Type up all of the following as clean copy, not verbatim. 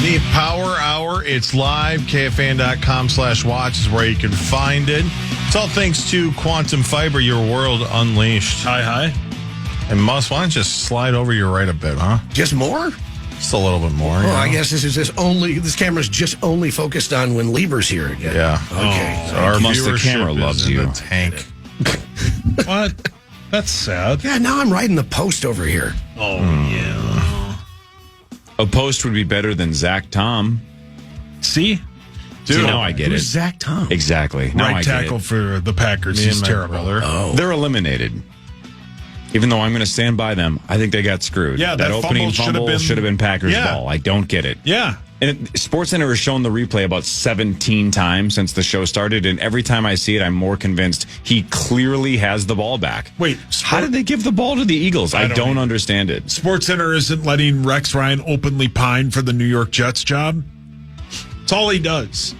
The Power Hour, it's live. KFAN.com/watch is where you can find it. It's all thanks to Quantum Fiber, your world unleashed. Hi. And Muss, why don't you just slide over your right a bit, huh? Just more? Just a little bit more. Oh, I guess this camera's just only focused on when Lieber's here again. Yeah. Okay. So our Muss, the viewership camera is loves in you. the tank. What? That's sad. Yeah, now I'm riding the post over here. Oh, yeah. A post would be better than Zach Tom. See? See, now I get Who's it. Zach Tom? Exactly. Now I Right get tackle it. for the Packers. Me He's and my terrible. brother. Oh. They're eliminated. Even though I'm going to stand by them, I think they got screwed. Yeah, that that opening fumble fumble should have been Packers Yeah. ball. I don't get it. Yeah. And SportsCenter has shown the replay about 17 times since the show started, and every time I see it, I'm more convinced he clearly has the ball back. Wait, How did they give the ball to the Eagles? I don't either. understand it. SportsCenter isn't letting Rex Ryan openly pine for the New York Jets job? That's all he does.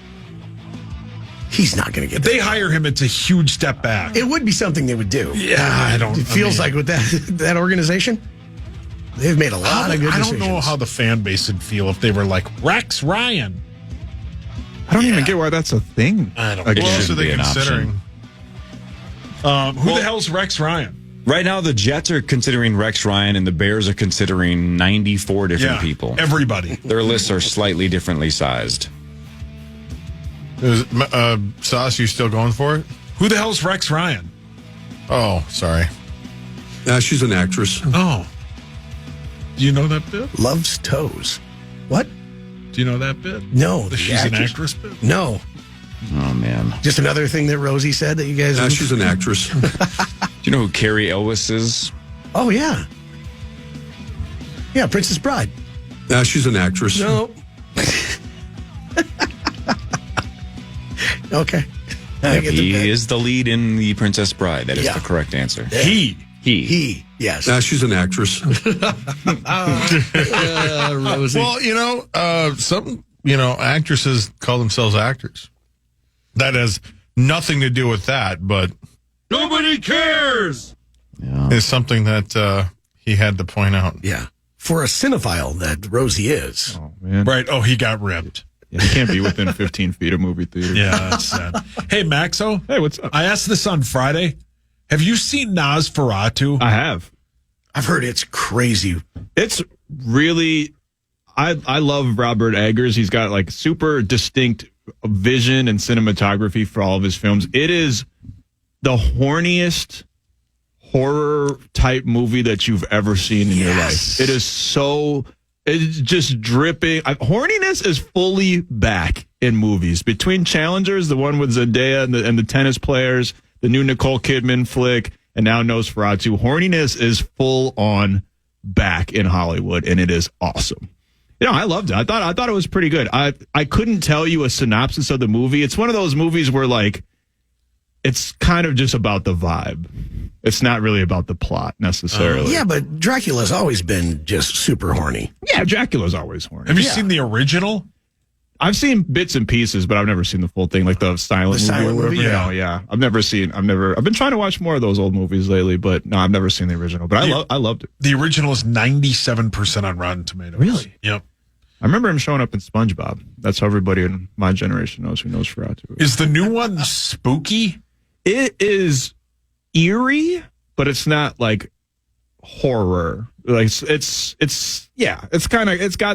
He's not going to get If that. they hire him, it's a huge step back. It would be something they would do. Yeah, It feels like with that organization, they've made a lot of good I decisions. don't know how the fan base would feel if they were like, Rex Ryan. I don't even get why that's a thing. I don't It know. What else are shouldn't they be an considering? option. Who the hell's Rex Ryan? Right now, the Jets are considering Rex Ryan, and the Bears are considering 94 different people. Everybody. Their lists are slightly differently sized. Sauce, you still going for it? Who the hell's Rex Ryan? Oh, sorry. She's an actress. Oh. Do you know that bit? Loves toes. What? Do you know that bit? No. The she's an actress bit? No. Oh, man. Just another thing that Rosie said that you guys. She's an actress. Do you know who Carrie Elwes is? Oh, yeah. Yeah, Princess Bride. She's an actress. No. Okay. I get the He bit. is the lead in The Princess Bride. That is Yeah. the correct answer. He. He. Yes. She's an actress. Rosie. Well, some actresses call themselves actors. That has nothing to do with that, but Nobody cares. it's something that he had to point out. Yeah. For a cinephile that Rosie is. Oh, man. Right. Oh, he got ripped. Yeah, you can't be within 15 feet of movie theater. Yeah, that's sad. Hey, Maxo. Hey, what's up? I asked this on Friday. Have you seen Nosferatu? I have. I've heard it's crazy. It's really, I love Robert Eggers. He's got like super distinct vision and cinematography for all of his films. It is the horniest horror type movie that you've ever seen in your life. It is so, it's just dripping. Horniness is fully back in movies. Between Challengers, the one with Zendaya and the tennis players, the new Nicole Kidman flick, and now Nosferatu, horniness is full on back in Hollywood, and it is awesome. I loved it. I thought it was pretty good. I couldn't tell you a synopsis of the movie. It's one of those movies where like it's kind of just about the vibe. It's not really about the plot necessarily. Yeah, but Dracula's always been just super horny. Yeah, Dracula's always horny. Have you seen the original? I've seen bits and pieces, but I've never seen the full thing, like the silent movie or whatever. movie, yeah. No, yeah. I've been trying to watch more of those old movies lately, but no, I've never seen the original. But I loved it. The original is 97% on Rotten Tomatoes. Really? Yep. I remember him showing up in SpongeBob. That's how everybody in my generation knows who knows Nosferatu. Is the new one spooky? It is eerie, but it's not like horror. Like it's got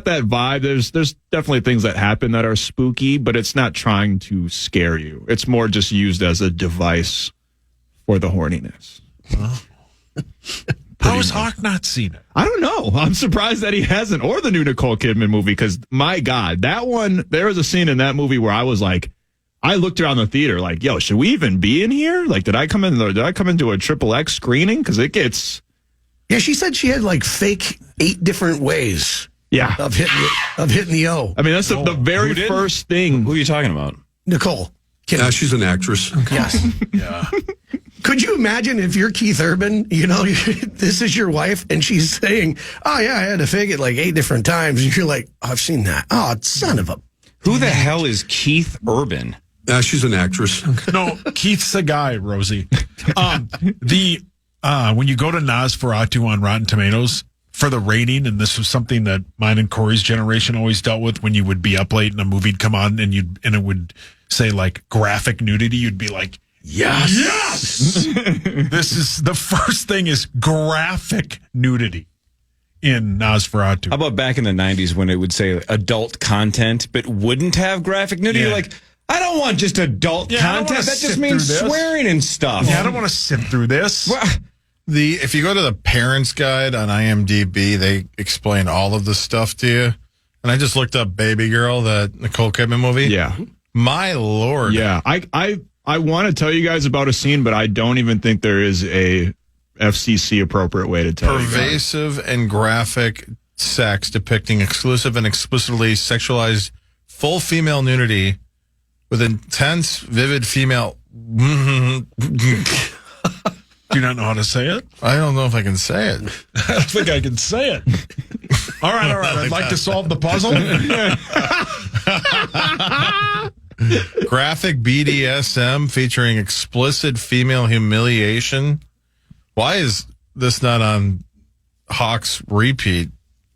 that vibe. There's definitely things that happen that are spooky, but it's not trying to scare you. It's more just used as a device for the horniness. How has Hawk not seen it? I don't know. I'm surprised that he hasn't, or the new Nicole Kidman movie, because my God, that one, there was a scene in that movie where I was like, I looked around the theater like, yo, should we even be in here? Like, did I come into a XXX screening? Because it gets... Yeah, she said she had like fake 8 different ways of hitting the O. I mean, that's the very first thing. Who are you talking about? Nicole. She's an actress. Yes. Yeah. Could you imagine if you're Keith Urban, this is your wife, and she's saying, oh, yeah, I had to fake it like 8 different times. And you're like, oh, I've seen that. Oh, son of a... Who the hell is Keith Urban? She's an actress. No, Keith's a guy, Rosie. When you go to Nosferatu on Rotten Tomatoes, for the rating, and this was something that mine and Corey's generation always dealt with. When you would be up late and a movie'd come on, and it would say like graphic nudity, you'd be like, yes. This is the first thing is graphic nudity in Nosferatu. How about back in the 90s when it would say adult content, but wouldn't have graphic nudity? Yeah. Like, I don't want just adult Yeah, I don't content. wanna That sit just means through this. swearing and stuff. Yeah, I don't want to sit through this. Well, If you go to the Parents Guide on IMDb, they explain all of this stuff to you. And I just looked up Baby Girl, that Nicole Kidman movie. Yeah. My Lord. Yeah. I want to tell you guys about a scene, but I don't even think there is a FCC appropriate way to tell you guys. Pervasive and graphic sex depicting exclusive and explicitly sexualized full female nudity with intense, vivid female. Do you not know how to say it? I don't know if I can say it. I don't think I can say it. All right. I'd like to solve the puzzle. Graphic BDSM featuring explicit female humiliation. Why is this not on Hawk's repeat?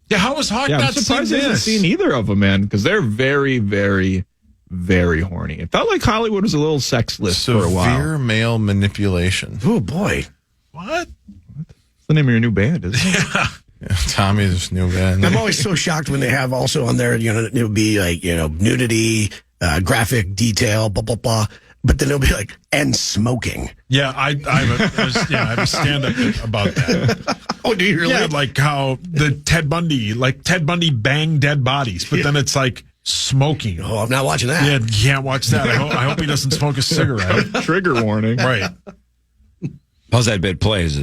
Yeah, how was Hawk Yeah, I'm not surprised seen I haven't this? seen either of them, man, because they're very, very, very horny. It felt like Hollywood was a little sexless for a while. Severe male manipulation. Oh, boy. What? That's the name of your new band, isn't it? Yeah, Tommy's new band. I'm always so shocked when they have also on there, it would be like, nudity, graphic detail, blah, blah, blah. But then it'll be like, and smoking. Yeah, I have a stand-up about that. Oh, do you really? Yeah, like how the Ted Bundy banged dead bodies, but then it's like smoking. Oh, I'm not watching that. Yeah, you can't watch that. I hope he doesn't smoke a cigarette. Trigger warning. Right. how's that bit play? Does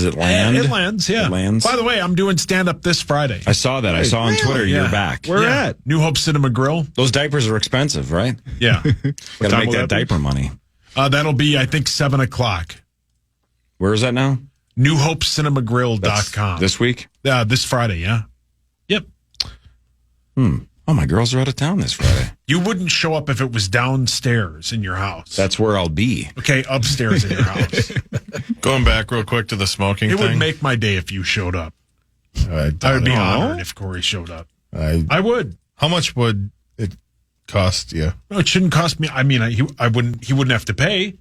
it land? It lands, yeah. It lands. By the way, I'm doing stand-up this Friday. I saw that. I saw on Twitter Yeah. you're back. Where at? New Hope Cinema Grill. Those diapers are expensive, right? Yeah. Got to time make will that that be? diaper money. That'll be, I think, 7 o'clock. Where is that now? NewHopeCinemaGrill.com. This week? This Friday, yeah. Yep. Oh, my girls are out of town this Friday. You wouldn't show up if it was downstairs in your house. That's where I'll be. Okay, upstairs in your house. Going back real quick to the smoking It thing. would make my day if you showed up. I I would be don't know. honored if Corey showed up. I- I would. How much would it cost you? No, it shouldn't cost me. I mean, he wouldn't have to pay.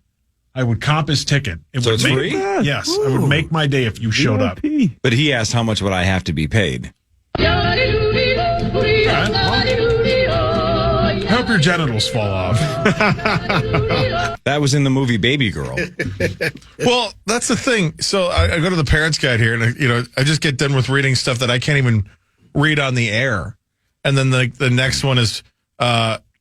I would comp his ticket. It So would it's make, free? Yes, it would make my day if you showed up. VIP. But he asked how much would I have to be paid. I hope your genitals fall off. That was in the movie Baby Girl. Well, that's the thing. So I go to the Parents Guide here, and I just get done with reading stuff that I can't even read on the air. And then the next one is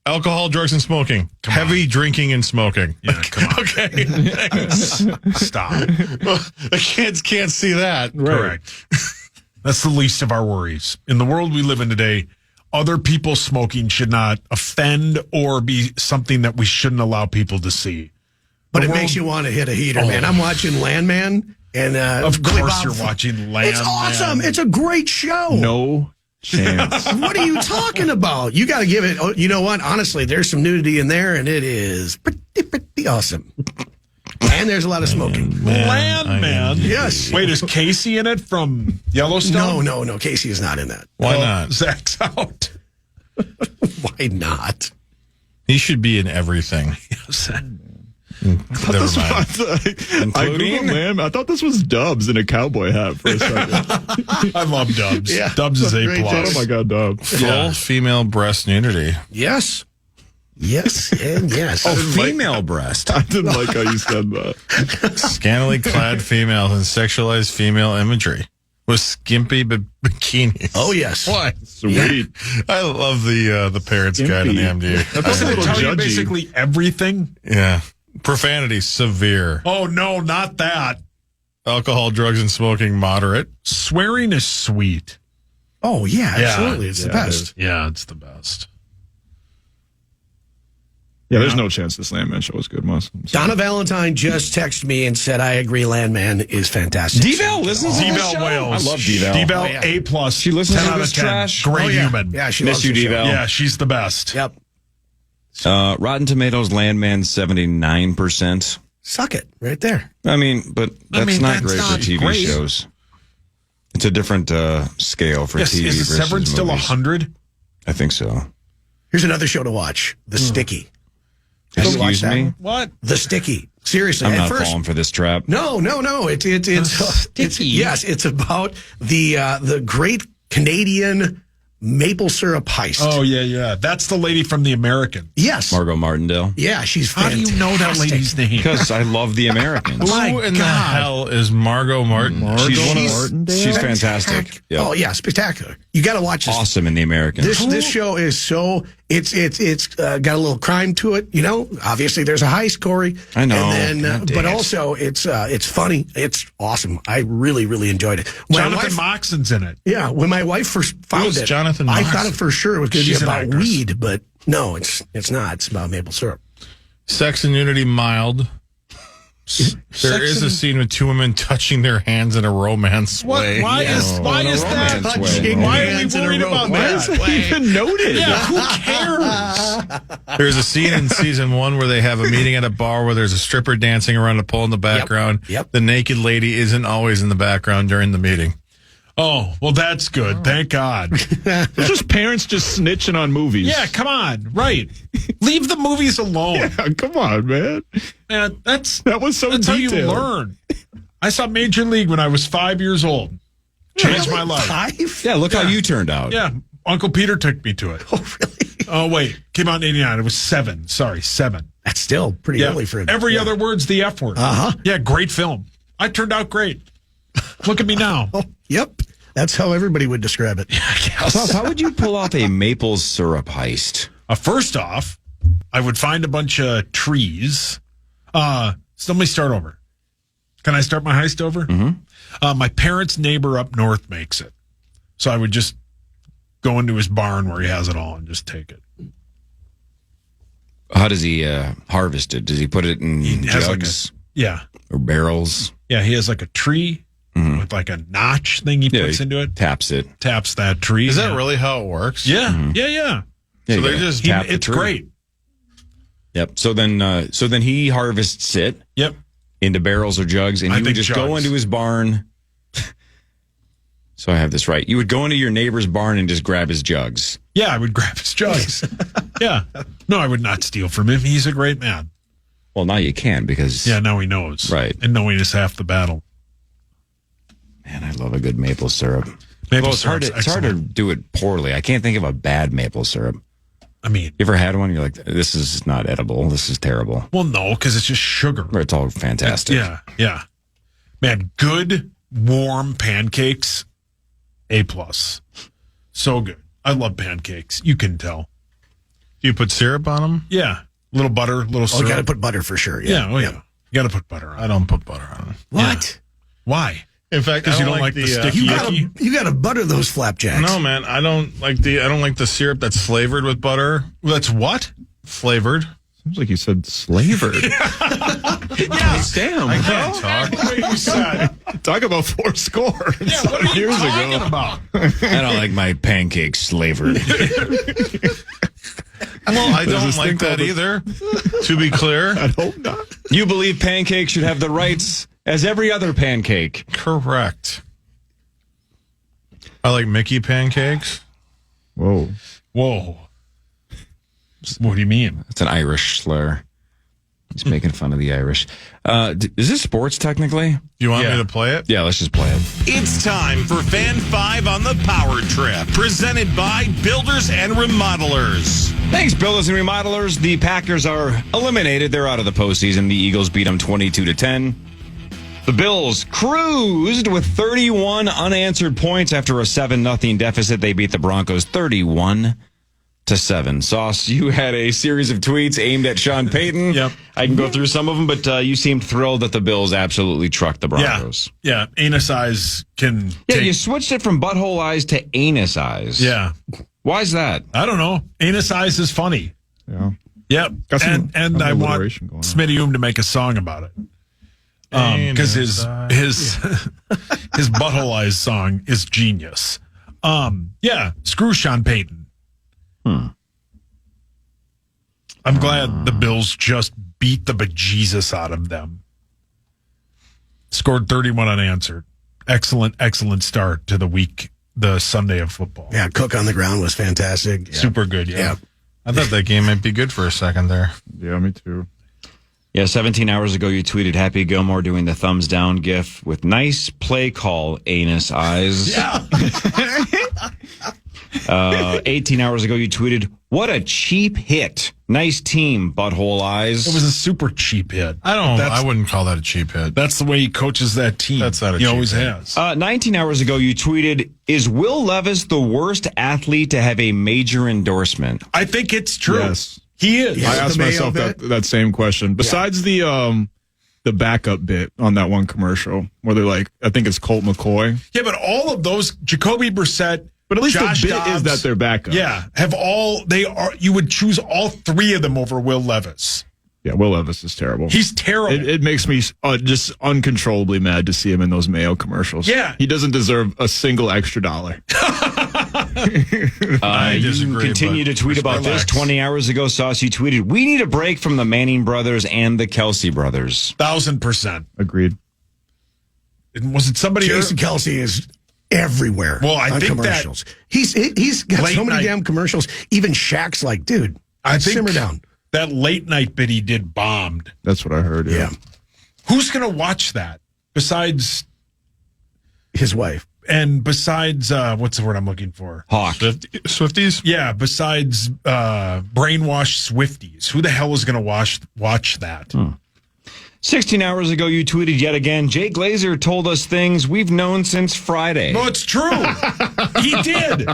alcohol, drugs, and smoking. Heavy drinking and smoking. Yeah, come on. Okay. Stop. Well, the kids can't see that. Correct. That's the least of our worries. In the world we live in today, other people smoking should not offend or be something that we shouldn't allow people to see. But The it world- makes you want to hit a heater, man. I'm watching Landman, and Of Billy course Bob- you're watching Landman. It's awesome. It's a great show. No chance. What are you talking about? You got to give it. Oh, you know what? Honestly, there's some nudity in there, and it is pretty awesome. And there's a lot of smoking. Landman. Yes. Wait, is Casey in it from Yellowstone? No. Casey is not in that. Why not? Zach's out. Why not? He should be in everything. Never mind. I Googled, man. I thought this was Dubs in a cowboy hat for a second. I love Dubs. Yeah. Dubs is A+. Great Oh my God, Dubs. Full female breast nudity. Yes. Yes and yes. Oh, female breast. I didn't like how you said that. Scantily clad females and sexualized female imagery with skimpy bikinis. Oh, yes. Why? Sweet. I love the Parents Guide in the MD. That's a They little tell you judgy. basically everything. Yeah. Profanity, severe. Oh, no, not that. Alcohol, drugs, and smoking, moderate. Swearing is sweet. Oh, yeah, Yeah. absolutely. It's the Yeah, best. Yeah, it's the best. Yeah, there's no chance this Landman show is good, Muss. Donna Valentine just texted me and said, I agree, Landman is fantastic. D-Val listens to this D-Val show? Wales. I love D-Val. D-Val Oh, yeah. A+. She listens 10 to out this of 10. trash? Great Oh, yeah. human. Yeah, she Miss loves you, the show. D-Val. Yeah, she's the best. Yep. Rotten Tomatoes Landman 79%. Suck it right there. I mean, but that's not that's great not for TV great. shows. It's a different scale for Yes, TV is versus Severance still movies. 100? I think so. Here's another show to watch: The Sticky. Have you watched Excuse that me? one? What? The Sticky. Seriously, I'm at not first, falling for this trap. No. It's yes, it's about the great Canadian maple syrup heist. Oh, yeah. That's the lady from The American. Yes. Margot Martindale. Yeah, she's How fantastic. do you know that lady's name? Because I love The Americans. Who in the hell is Margot Martin? She's fantastic. Yep. Oh yeah, spectacular. You got to watch this. Awesome in The Americans. This show is so it's got a little crime to it. You know, obviously there's a heist, Corey. I know. And then, God dang but it. also it's funny. It's awesome. I really enjoyed it. When my Jonathan wife- Moxon's in it. Yeah, when my wife first found Who's it, Jonathan I Mox? thought it for sure it was going to She's be an about actress. weed, but no, it's not. It's about maple syrup. Sex and Nudity mild. There is a scene with two women touching their hands in a romance way. Why is that? romance way. Touching Why are we hands in a worried about romance that? way. Even noted. Yeah, who cares? There's a scene in season 1 where they have a meeting at a bar where there's a stripper dancing around a pole in the background. Yep. The naked lady isn't always in the background during the meeting. Oh, well, that's good. Thank God. It's just parents just snitching on movies. Yeah, come on. Right. Leave the movies alone. Yeah, come on, man. Man, that's That was so how you detailed. learn. I saw Major League when I was 5 years old. Changed my life. 5? Yeah, look how you turned out. Yeah, Uncle Peter took me to it. Oh, really? Oh, wait. Came out in 89. It was 7. Sorry, 7. That's still pretty early for it. Every Yeah. other word's the F word. Uh-huh. Yeah, great film. I turned out great. Look at me now. Oh, yep. That's how everybody would describe it. Toss, how would you pull off a maple syrup heist? First off, I would find a bunch of trees. So let me start over. Can I start my heist over? Mm-hmm. My parents' neighbor up north makes it. So I would just go into his barn where he has it all and just take it. How does he harvest it? Does he put it in has jugs Yeah. or barrels? Yeah, he has like a tree with like a notch thing he puts he into it. taps it. Taps that tree. Is that really how it works? Yeah. Yeah. Yeah, So you they're gotta just tap the It's tree. great. Yep. So then he harvests it Yep. into barrels or jugs, and I you would think just go jugs. into his barn. So I have this right. You would go into your neighbor's barn and just grab his jugs. Yeah, I would grab his jugs. Yeah. No, I would not steal from him. He's a great man. Well, now you can because Yeah, now he knows. Right. And knowing is half the battle. man, I love a good maple syrup. Maple Well, it's hard syrup's to excellent. do it poorly. I can't think of a bad maple syrup. I mean, You ever had one? You're like, this is not edible. This is terrible. well, no, because it's just sugar. Or it's all fantastic. Yeah, yeah. Man, good warm pancakes, A+. So good. I love pancakes. You can tell. Do you put syrup on them? Yeah. Little butter, little Oh, syrup. got to put butter for sure. yeah, Yeah. oh yeah. You got to put butter on. I don't put butter on them. What? Why? In fact, I Because you don't like the sticky You icky? got to butter those flapjacks. No, man, I don't like the syrup that's flavored with butter. That's what? Flavored. Seems like you said slavered. Yes. Damn. I can't talk. What you said. Talk about 4 score. Yeah, what are you Years talking ago. about? I don't like my pancakes flavored. Well, I don't this thing like that called a- either. To be clear, I hope not. You believe pancakes should have the rights as every other pancake. correct. I like Mickey pancakes. Whoa. Whoa. What do you mean? It's an Irish slur. He's making fun of the Irish. Is this sports technically? Do you want Yeah. me to play it? Yeah, let's just play it. It's time for Fan 5 on the Power Trip, presented by Builders and Remodelers. Thanks, Builders and Remodelers. The Packers are eliminated. They're out of the postseason. The Eagles beat them 22-10. The Bills cruised with 31 unanswered points after a 7-0 deficit. They beat the Broncos 31-7. Sauce, you had a series of tweets aimed at Sean Payton. Yep. I can go through some of them, but you seemed thrilled that the Bills absolutely trucked the Broncos. Yeah. Anus eyes can Yeah, take. you switched it from butthole eyes to anus eyes. Yeah. Why's that? I don't know. Anus eyes is funny. Yeah. Yep. Got some- and some I want alliteration going on. Smitty to make a song about it. Because his butthole eyes song is genius. Yeah, screw Sean Payton. I'm glad the Bills just beat the bejesus out of them. Scored 31 unanswered. excellent start to the week, the Sunday of football. Yeah, Cook on the ground was fantastic. Yeah. Super good, Yeah. I thought that game might be good for a second there. Yeah, me too. Yeah, 17 hours ago, you tweeted Happy Gilmore doing the thumbs down gif with nice play call, anus eyes. Yeah. 18 hours ago, you tweeted, what a cheap hit. Nice team, butthole eyes. It was a super cheap hit. I wouldn't call that a cheap hit. That's the way he coaches that team. That's not a he cheap always hit. has. 19 hours ago, you tweeted, is Will Levis the worst athlete to have a major endorsement? I think it's true. Yes. He is. Yeah. I asked the Mayo myself bit? that same question. Besides the backup bit on that one commercial where they're like, I think it's Colt McCoy. Yeah, but all of those, Jacoby Brissett, But at least Josh the bit Dobbs, is that they're backup. Yeah, you would choose all three of them over Will Levis. Yeah, Will Levis is terrible. He's terrible. It makes me just uncontrollably mad to see him in those Mayo commercials. Yeah. He doesn't deserve a single extra dollar. I disagree. You continue but to tweet about this. relax. 20 hours ago, Saucy tweeted, we need a break from the Manning brothers and the Kelsey brothers. 1,000%. Agreed. Was it somebody? Jason Kelsey is everywhere. Well, I on think commercials. He's got Late so many night- damn commercials. Even Shaq's like, dude, I think simmer down. that late night bit he did bombed. That's what I heard. Yeah, Who's going to watch that besides his wife. besides what's the word I'm looking for? Hawk. Swifties? Yeah, besides brainwashed Swifties. Who the hell is going to watch that? 16 hours ago, you tweeted yet again, Jay Glazer told us things we've known since Friday. No, it's true. He did.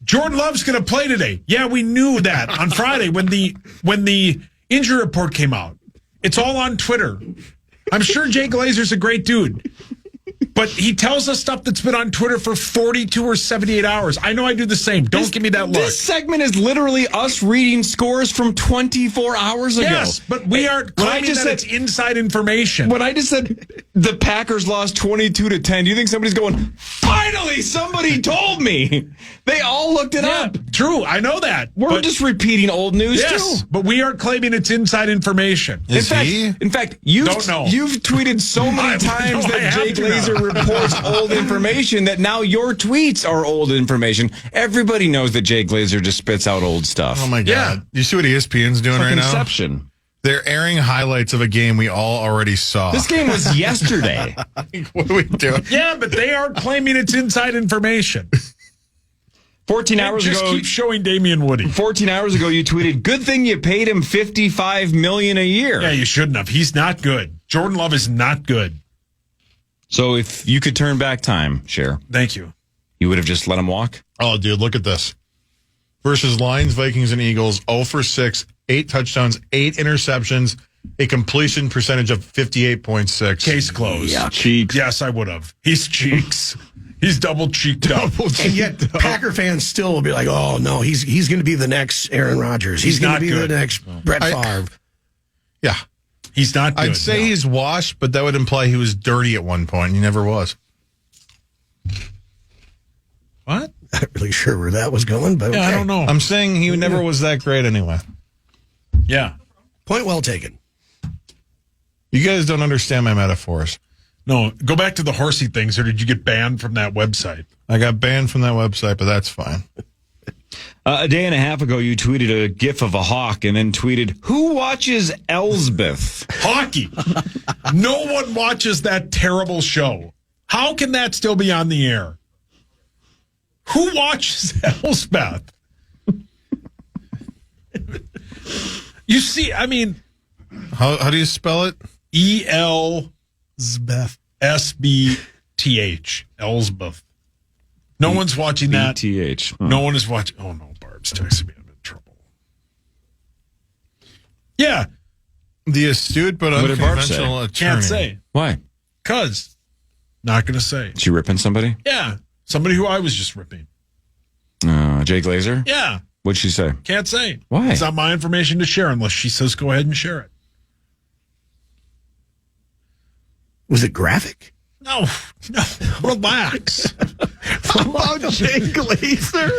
Jordan Love's going to play today. Yeah, we knew that on Friday when the injury report came out. It's all on Twitter. I'm sure Jay Glazer's a great dude. But he tells us stuff that's been on Twitter for 42 or 78 hours. I know I do the same. Don't give me that look. This segment is literally us reading scores from 24 hours ago. Yes, but we aren't When I claiming just that said- it's inside information. When I just said the Packers lost 22-10, do you think somebody's going, finally, somebody told me? They all looked it up. True, I know that. We're but, just repeating old news, yes, too. but we aren't claiming it's inside information. Is he? In fact, you've Don't know. tweeted so many I times know I that have Jay to now. Glazer reports old information that now your tweets are old information. Everybody knows that Jay Glazer just spits out old stuff. Oh my God. Yeah. You see what ESPN's doing Like right now? Inception. They're airing highlights of a game we all already saw. This game was yesterday. What are we doing? Yeah, but they aren't claiming it's inside information. 14 hours Just ago. keep showing Damian Woody. 14 hours ago, you tweeted, good thing you paid him $55 million a year. Yeah, you shouldn't have. He's not good. Jordan Love is not good. So if you could turn back time, Cher, Thank you. you would have just let him walk? Oh, dude, look at this. Versus Lions, Vikings, and Eagles, 0 for 6, 8 touchdowns, 8 interceptions, a completion percentage of 58.6. Case closed. Cheeks. Yes, I would have. He's cheeks. He's double cheeked up. And yet, Packer fans still will be like, "Oh no, he's going to be the next Aaron Rodgers. He's going not to be good. the next Brett Favre." Yeah. He's not good. I'd say he's washed, but that would imply he was dirty at one point. He never was. What? Not really sure where that was going, but Yeah, okay. I don't know. I'm saying he never was that great anyway. Yeah. Point well taken. You guys don't understand my metaphors. No, go back to the horsey things, or did you get banned from that website? I got banned from that website, but that's fine. A day and a half ago, you tweeted a gif of a hawk and then tweeted, who watches Elsbeth? Hawkey. No one watches that terrible show. How can that still be on the air? Who watches Elsbeth? You see, I mean, How do you spell it? ELSBTH. Elsbeth. No one's watching that. BTH. No one is watching. Oh, no, Barb's texting me. I'm in trouble. Yeah, The astute but What did Barb say? unconventional attorney. can't say. Why? Because. Not going to say. Is she ripping somebody? Yeah, somebody who I was just ripping. Jay Glazer? Yeah, What'd she say? can't say. Why? It's not my information to share unless she says go ahead and share it. Was it graphic? No, relax. About Jay Glazer?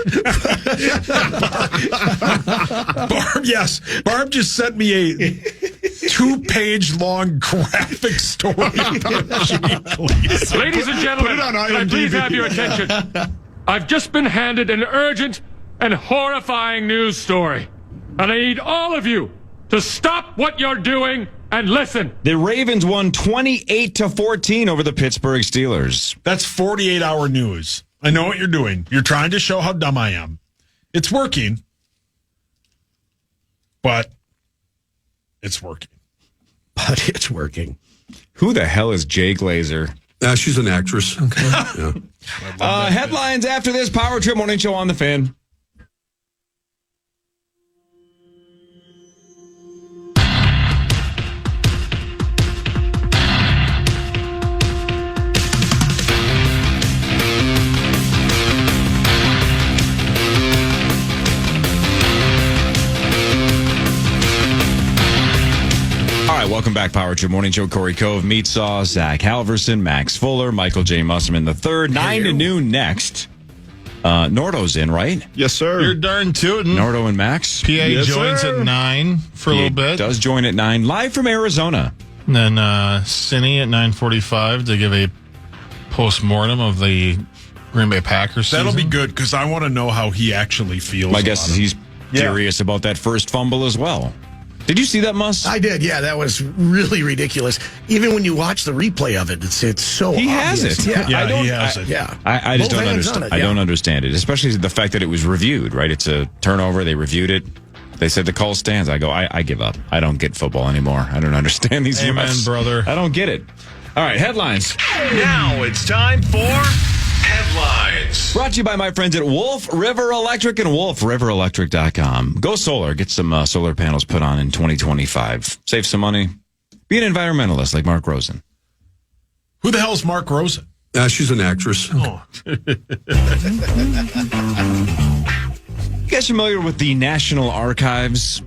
Barb, yes. Barb just sent me a 2-page long graphic story about Jimmy Gleason. Ladies and gentlemen, can I please have your attention? I've just been handed an urgent and horrifying news story. And I need all of you to stop what you're doing and listen. The Ravens won 28-14 over the Pittsburgh Steelers. That's 48-hour news. I know what you're doing. You're trying to show how dumb I am. It's working. But it's working. But it's working. Who the hell is Jay Glazer? She's an actress. Okay. Yeah. Headlines after this Power Trip Morning Show on the Fan. Welcome back, Power Trip Morning Show. Cory Cove, Meat Sauce, Zach Halverson, Max Fuller, Michael J. Musserman III. 9 to noon next. Nordo's in, right? Yes, sir. You're darn tootin'. Nordo and Max. PA joins at 9 for a little bit. Does join at 9, live from Arizona. And then Cinny at 9:45 to give a post-mortem of the Green Bay Packers season. That'll be good because I want to know how he actually feels. My guess is he's curious about that first fumble as well. Did you see that, Muss? I did, yeah. That was really ridiculous. Even when you watch the replay of it, it's so He obvious. has it. Yeah, Yeah, he has it. Yeah. I just Both don't hands on understand. it, I yeah. don't understand it, especially the fact that it was reviewed. Right? It's a turnover. They reviewed it. They said the call stands. I go. I give up. I don't get football anymore. I don't understand these Amen, refs. brother. I don't get it. All right, headlines. Now it's time for headlines. Brought to you by my friends at Wolf River Electric and wolfriverelectric.com. Go solar. Get some solar panels put on in 2025. Save some money. Be an environmentalist like Mark Rosen. Who the hell's Mark Rosen? She's an actress. Oh. You guys familiar with the National Archives?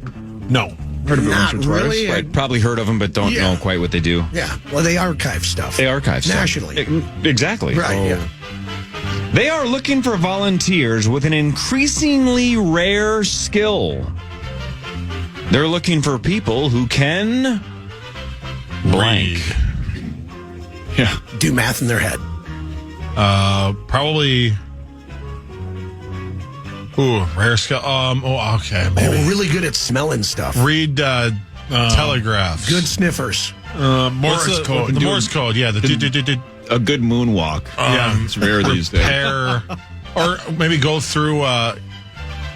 No. Heard of it Not once or twice. really. Right, probably heard of them, but don't know quite what they do. Yeah. Well, they archive stuff. They archive stuff. Nationally. Exactly. Right, yeah. They are looking for volunteers with an increasingly rare skill. They're looking for people who can blank. Yeah. Do math in their head. Probably. Ooh, rare skill. Okay, maybe. Oh, really good at smelling stuff. Read telegraphs. Good sniffers. Morse code. The Morse code, yeah. A good moonwalk. Yeah. It's rare these days. Repair, or maybe go through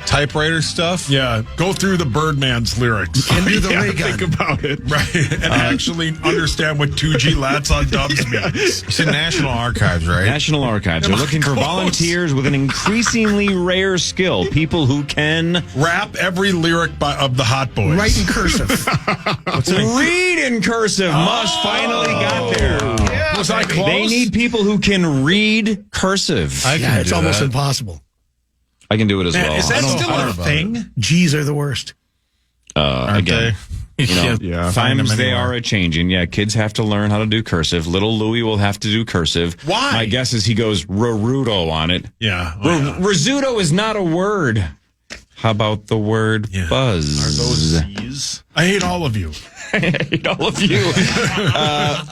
typewriter stuff. Yeah. Go through the Birdman's lyrics. And do the Yeah, ray gun. think about it. Right. And actually understand what 2G lats on dubs means. You said National Archives, right? National Archives are looking for Close. volunteers with an increasingly rare skill. People who can Rap every lyric of the Hot Boys. Write in cursive. read in cursive. Muss finally got there. Was I close? They need people who can read cursive. I Yeah, can it's do almost that. impossible. I can do it as Man, well. is that I don't- still I a don't- thing? G's are the worst. Aren't again, they? you know, can't yeah. find them times they anywhere. are a changing. Yeah, kids have to learn how to do cursive. Little Louie will have to do cursive. Why? My guess is he goes Rarudo on it. Yeah. Rizzuto is not a word. How about the word Yeah. buzz? Are those Z's? I hate all of you. I hate all of you.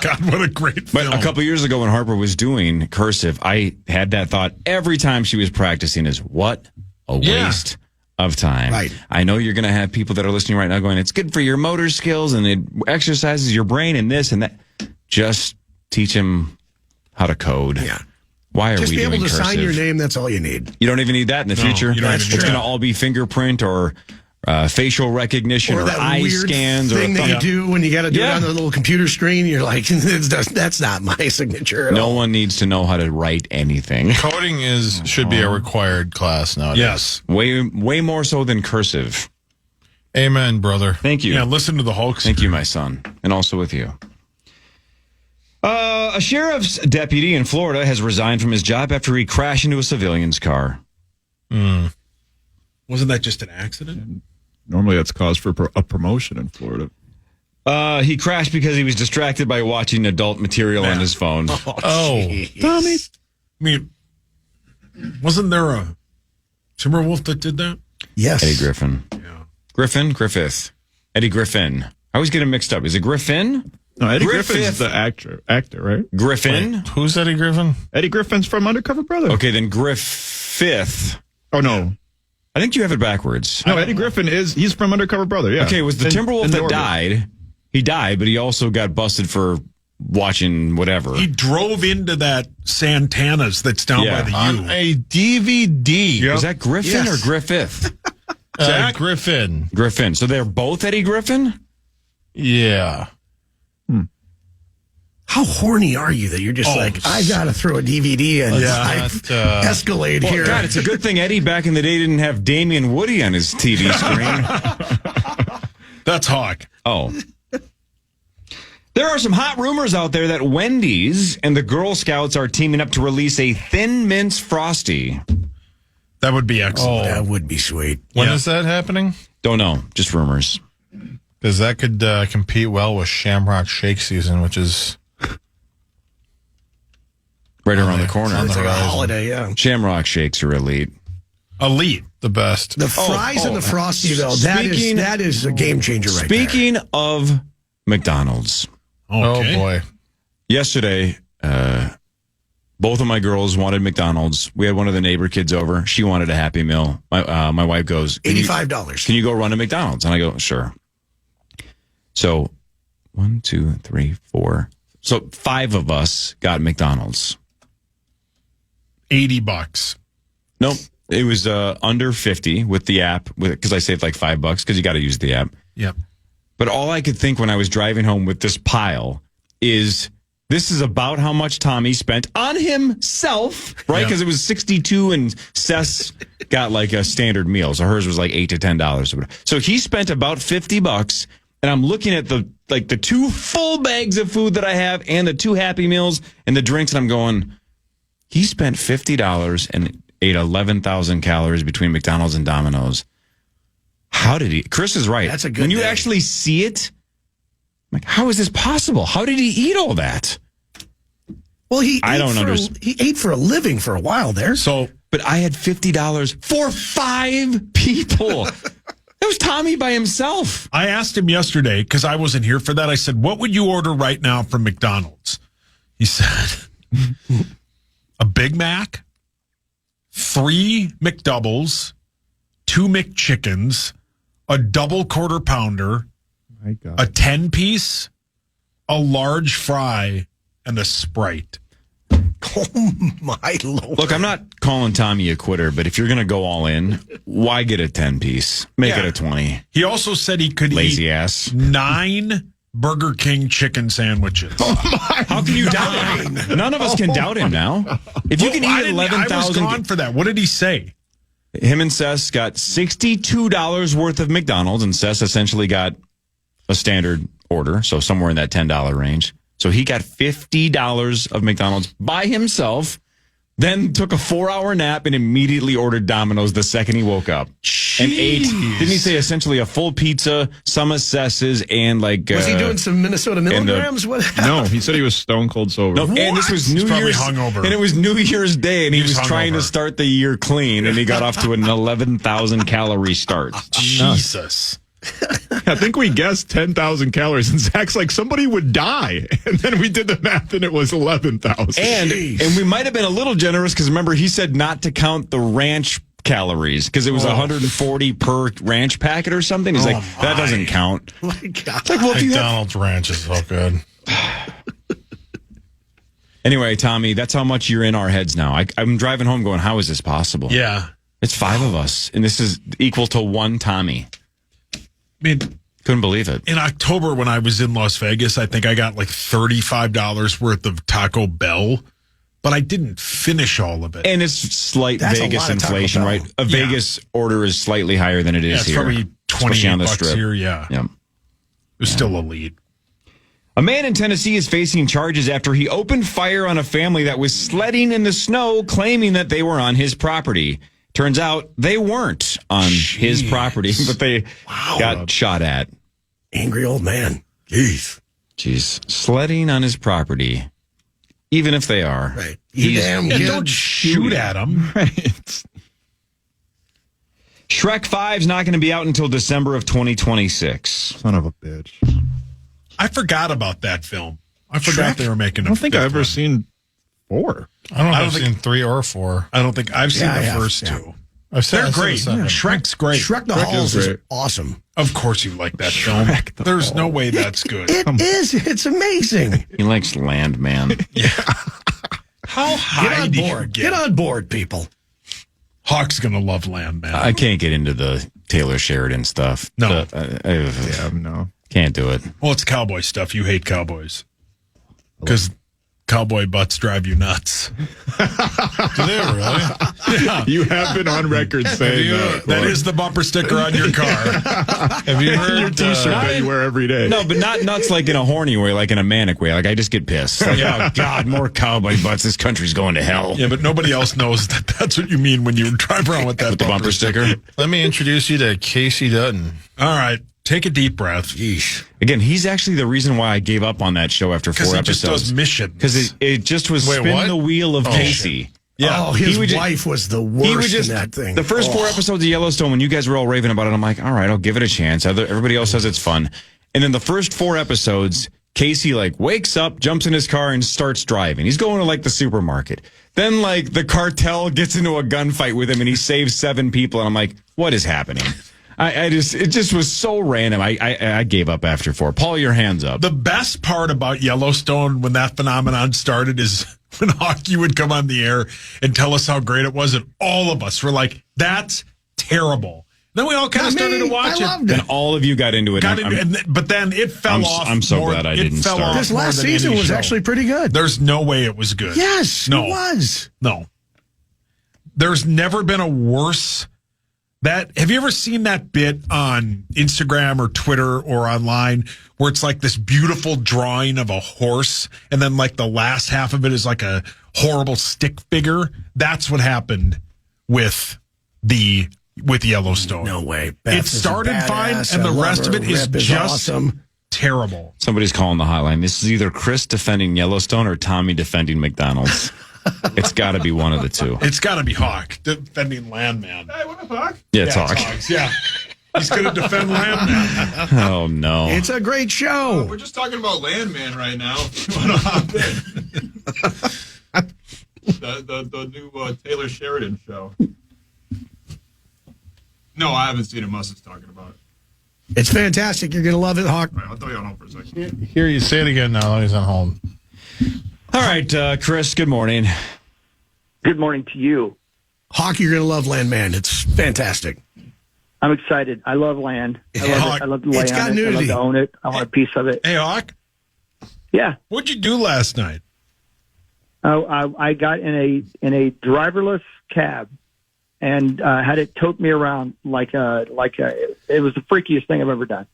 God, what a great But film. a couple years ago when Harper was doing cursive, I had that thought every time she was practicing is, what a waste of time. Right. I know you're going to have people that are listening right now going, it's good for your motor skills and it exercises your brain and this and that. Just teach them how to code. Yeah. Why are Just we be doing able to cursive? sign your name. That's all you need. You don't even need that in the future. you don't That's even It's need going to all be fingerprint or facial recognition or, Or that eye weird scans thing or that you do when you got to do it Yeah. on the little computer screen. You're like, that's not my signature at no all. one needs to know how to write anything. Coding should be a required class nowadays. Yes. Way more so than cursive. Amen, brother. Thank you. Yeah, listen to the Hulk. Thank you, my son. And also with you. A sheriff's deputy in Florida has resigned from his job after he crashed into a civilian's car. Wasn't that just an accident? Normally that's cause for a promotion in Florida. He crashed because he was distracted by watching adult material on his phone. Oh, Tommy. I mean, wasn't there a Timberwolf that did that? Yes. Eddie Griffin. Yeah. Griffith. Eddie Griffin. I always get him mixed up. Is it Griffin? No, Eddie Griffith. Griffin's the actor, right? Griffin? Wait, who's Eddie Griffin? Eddie Griffin's from Undercover Brother. Okay, then Griffith. Oh, no. I think you have it backwards. No, Eddie Griffin he's from Undercover Brother, yeah. Okay, it was the Timberwolf in that orbit. died. He died, but he also got busted for watching whatever. He drove into that Santana's that's down by the On U. a DVD. Is that Griffin Yes. or Griffith? Griffin. Griffin. So they're both Eddie Griffin? Yeah. How horny are you that you're just like, I got to throw a DVD and Escalade here. God, it's a good thing Eddie back in the day didn't have Damian Woody on his TV screen. That's Hawk. Oh. There are some hot rumors out there that Wendy's and the Girl Scouts are teaming up to release a Thin Mints Frosty. That would be excellent. That would be sweet. When is that happening? Don't know. Just rumors. Because that could compete well with Shamrock Shake season, which is Right around the corner. It's like a holiday, yeah. Shamrock Shakes are elite. Elite. the best. The fries and the Frosty, though, that is a game changer right there. Speaking of McDonald's. Okay. Oh, boy. Yesterday, both of my girls wanted McDonald's. We had one of the neighbor kids over. She wanted a Happy Meal. My wife goes, $85. Can you go run to McDonald's? And I go, sure. So 1, 2, 3, 4. So 5 of us got McDonald's. $80. Nope. It was under 50 with the app because I saved like $5 because you got to use the app. Yep. But all I could think when I was driving home with this pile is this is about how much Tommy spent on himself, right? Because it was 62 and Seth's got like a standard meal. So hers was like $8 to $10. So he spent about $50. And I'm looking at the 2 full bags of food that I have and the 2 Happy Meals and the drinks. And I'm going, he spent $50 and ate 11,000 calories between McDonald's and Domino's. How did he? Chris is right. That's a good When you day. actually see it, I'm like, how is this possible? How did he eat all that? Well, I don't understand. He ate for a living for a while there. So, But I had $50 for 5 people. That was Tommy by himself. I asked him yesterday, because I wasn't here for that. I said, what would you order right now from McDonald's? He said, a Big Mac, 3 McDoubles, 2 McChickens, a double quarter pounder, My God. a 10-piece, a large fry, and a Sprite. Oh, my Lord. Look, I'm not calling Tommy a quitter, but if you're going to go all in, why get a 10-piece? Make it a 20. He also said he could Lazy eat ass. 9 Burger King chicken sandwiches. How can you doubt him? None of us can doubt him now. If you can I eat didn't- I was 11,000... gone for that. What did he say? Him and Seth got $62 worth of McDonald's, and Seth essentially got a standard order, so somewhere in that $10 range. So he got $50 of McDonald's by himself, then took a 4-hour nap and immediately ordered Domino's the second he woke up. And ate, didn't he say essentially a full pizza, some assesses, and like... Was he doing some Minnesota milligrams? What happened? No, he said he was stone cold sober. No, and this was New He's probably Year's, hungover. and it was New Year's Day, and he was was trying to hungover. start the year clean, and he got off to an 11,000 calorie start. Jesus. I think we guessed 10,000 calories, and Zach's like, somebody would die. And then we did the math, and it was 11,000. And we might have been a little generous because remember he said not to count the ranch calories because it was 140 per ranch packet or something. He's like, that doesn't count. My God. It's like, well, if you have... McDonald's Ranch is so good. Anyway, Tommy, that's how much you're in our heads now. I'm driving home going, how is this possible? Yeah. It's 5 of us, and this is equal to 1 Tommy. I mean, Couldn't believe it. in October when I was in Las Vegas, I think I got like $35 worth of Taco Bell, but I didn't finish all of it. And it's slight That's a Vegas lot of Taco inflation, Bell. right? A Vegas order is slightly higher than it is yeah, it's here. probably especially on the $28 strip. here. Yeah. Yep. It was still elite. A man in Tennessee is facing charges after he opened fire on a family that was sledding in the snow, claiming that they were on his property. Turns out they weren't on his property, but they got shot at. Angry old man. Jeez. Jeez. Sledding on his property, even if they are. Right. You damn Yeah, kid. don't shoot at them. Right. Shrek 5 is not going to be out until December of 2026. Son of a bitch. I forgot about that film. I forgot they were making. I don't think I've ever seen 4. I don't know if I've seen 3 or 4. I don't think I've seen Yeah, I the have, first yeah. 2. They're great. Shrek's great. Shrek the Shrek Halls is is great. awesome. Of course you like that film. There's no way that's good. It is. It's amazing. He likes Landman. How high Get on do you board. get? Get on board, people. Hawk's going to love Landman. I can't get into the Taylor Sheridan stuff. No. No. Can't do it. Well, it's cowboy stuff. You hate cowboys. Because cowboy butts drive you nuts. Do they really? Yeah. You have been on record saying that. That is the bumper sticker on your car. Have you heard your T-shirt that you wear every day. No, but not nuts like in a horny way, like in a manic way. Like I just get pissed. Like, oh God, more cowboy butts. This country's going to hell. Yeah, but nobody else knows that that's what you mean when you drive around with that With the bumper sticker. Let me introduce you to Casey Dutton. All right. Take a deep breath. Yeesh. Again, he's actually the reason why I gave up on that show after 4 Because he episodes. just does missions. Because it just was Wait, spin what? the wheel of Casey. Yeah. Oh, his He would ju- wife was the He worst would just in that thing. the first 4 episodes of Yellowstone, when you guys were all raving about it, I'm like, all right, I'll give it a chance. Everybody else says it's fun. And then the first 4 episodes, Casey like wakes up, jumps in his car, and starts driving. He's going to like the supermarket. Then like the cartel gets into a gunfight with him, and he saves 7 people. And I'm like, what is happening? It just was so random. I gave up after 4. Paul, your hands up. The best part about Yellowstone when that phenomenon started is when Hawkey would come on the air and tell us how great it was, and all of us were like, that's terrible. Then we all kind of started to watch I it. loved it. And all of you got into it. But then it fell off. I'm so glad I didn't start. This last season was actually pretty good. There's no way it was good. Yes, No. it was. No. There's never been a worse. Have you ever seen that bit on Instagram or Twitter or online where it's like this beautiful drawing of a horse and then like the last half of it is like a horrible stick figure? That's what happened with Yellowstone. No way. It Beth is a started fine badass. and I the love rest of her. it is Rip just awesome. terrible. Somebody's calling the hotline. This is either Chris defending Yellowstone or Tommy defending McDonald's. It's got to be one of the two. It's got to be Hawk defending Landman. Hey, what up, Hawk? Yeah, it's Hawk. Hawks, yeah. He's going to defend Landman. Oh, no. It's a great show. We're just talking about Landman right now. If you want to hop in. the new Taylor Sheridan show. No, I haven't seen it. Muss is talking about it. It's fantastic. You're going to love it, Hawk. All right, I'll throw you on hold for a second. Hear you say it again now. He's on hold. All right, Chris, good morning. Good morning to you. Hawk, you're going to love Landman. It's fantastic. I'm excited. I love land. I love Hawk, it. I love to lay it's on got it. I love nudity. to own it. I want a piece of it. Hey, Hawk, Yeah. what'd you do last night? I got in a driverless cab and had it tote me around like it was the freakiest thing I've ever done.